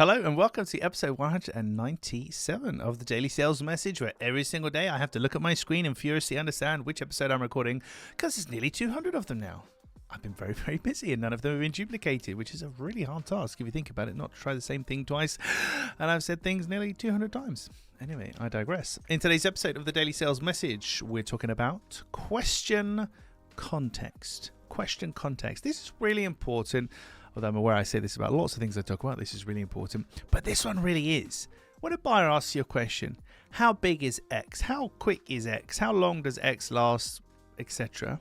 Hello and welcome to episode 197 of the Daily Sales Message, where every single day I have to look at my screen and furiously understand which episode I'm recording, because there's nearly 200 of them now. I've been very, very busy and none of them have been duplicated, which is a really hard task if you think about it, not to try the same thing twice. And I've said things nearly 200 times. Anyway, I digress. In today's episode of the Daily Sales Message, we're talking about question context. Question context. This is really important. Although I'm aware I say this about lots of things I talk about, this is really important. But this one really is. When a buyer asks you a question, how big is X? How quick is X? How long does X last? Etc.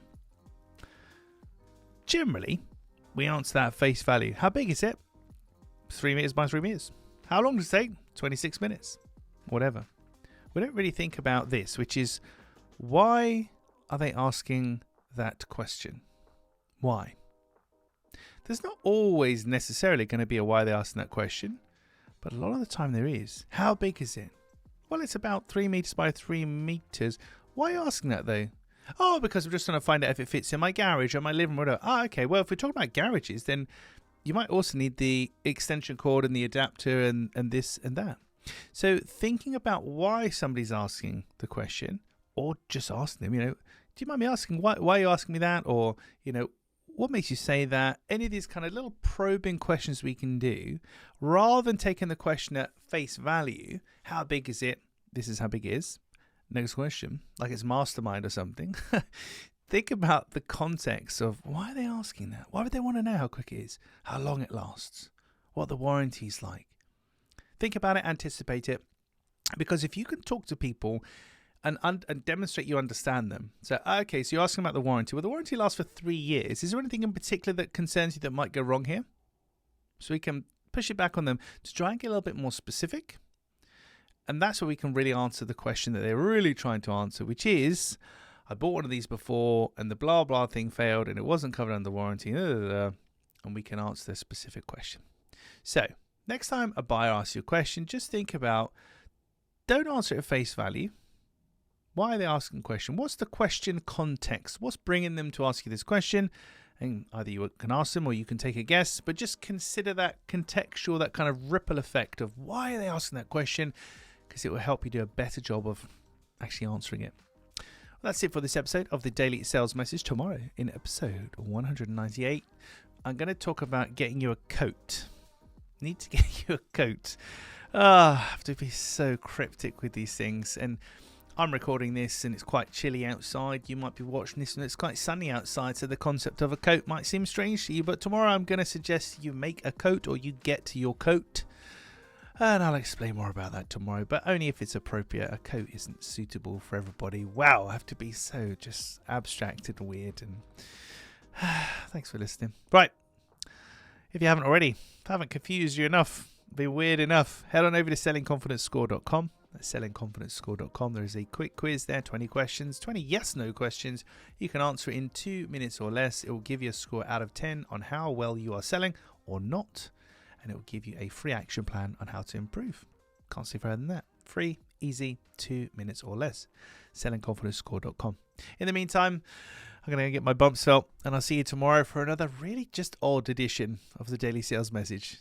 Generally, we answer that at face value. How big is it? 3 meters by 3 meters. How long does it take? 26 minutes. Whatever. We don't really think about this, which is, why are they asking that question? Why? There's not always necessarily going to be a why they're asking that question, but a lot of the time there is. How big is it? Well, it's about 3 meters by 3 meters. Why are you asking that though? Oh, because I'm just trying to find out if it fits in my garage or my living room. Oh, okay. Well, if we're talking about garages, then you might also need the extension cord and the adapter and this and that. So thinking about why somebody's asking the question, or just asking them, do you mind me asking why are you asking me that? Or, what makes you say that? Any of these kind of little probing questions we can do, rather than taking the question at face value. How big is it? This is how big it is. Next question, like it's mastermind or something. Think about the context of why are they asking that? Why would they want to know how quick it is? How long it lasts? What the warranty's like? Think about it, anticipate it. Because if you can talk to people and demonstrate you understand them. So, okay, so you're asking about the warranty. Well, the warranty lasts for 3 years. Is there anything in particular that concerns you that might go wrong here? So we can push it back on them to try and get a little bit more specific. And that's where we can really answer the question that they're really trying to answer, which is, I bought one of these before and the blah, blah thing failed and it wasn't covered under warranty. And we can answer the specific question. So next time a buyer asks you a question, just think about, don't answer it at face value. Why are they asking a question? What's the question context? What's bringing them to ask you this question? And either you can ask them or you can take a guess, but just consider that contextual, that kind of ripple effect of why are they asking that question, because it will help you do a better job of actually answering it. Well, that's it for this episode of the Daily Sales Message. Tomorrow, in episode 198, I'm going to talk about getting you a coat. Need to get you a coat. I have to be so cryptic with these things. And I'm recording this and it's quite chilly outside. You might be watching this and it's quite sunny outside, so the concept of a coat might seem strange to you. But tomorrow I'm going to suggest you make a coat, or you get your coat. And I'll explain more about that tomorrow, but only if it's appropriate. A coat isn't suitable for everybody. Wow, I have to be so just abstracted and weird. And thanks for listening. Right. If you haven't already, if I haven't confused you enough, be weird enough, head on over to sellingconfidencescore.com. That's sellingconfidencescore.com. There is a quick quiz there, 20 questions, 20 yes-no questions. You can answer it in 2 minutes or less. It will give you a score out of 10 on how well you are selling or not. And it will give you a free action plan on how to improve. Can't say further than that. Free, easy, 2 minutes or less. sellingconfidencescore.com. In the meantime, I'm going to get my bumps felt, and I'll see you tomorrow for another really just odd edition of the Daily Sales Message.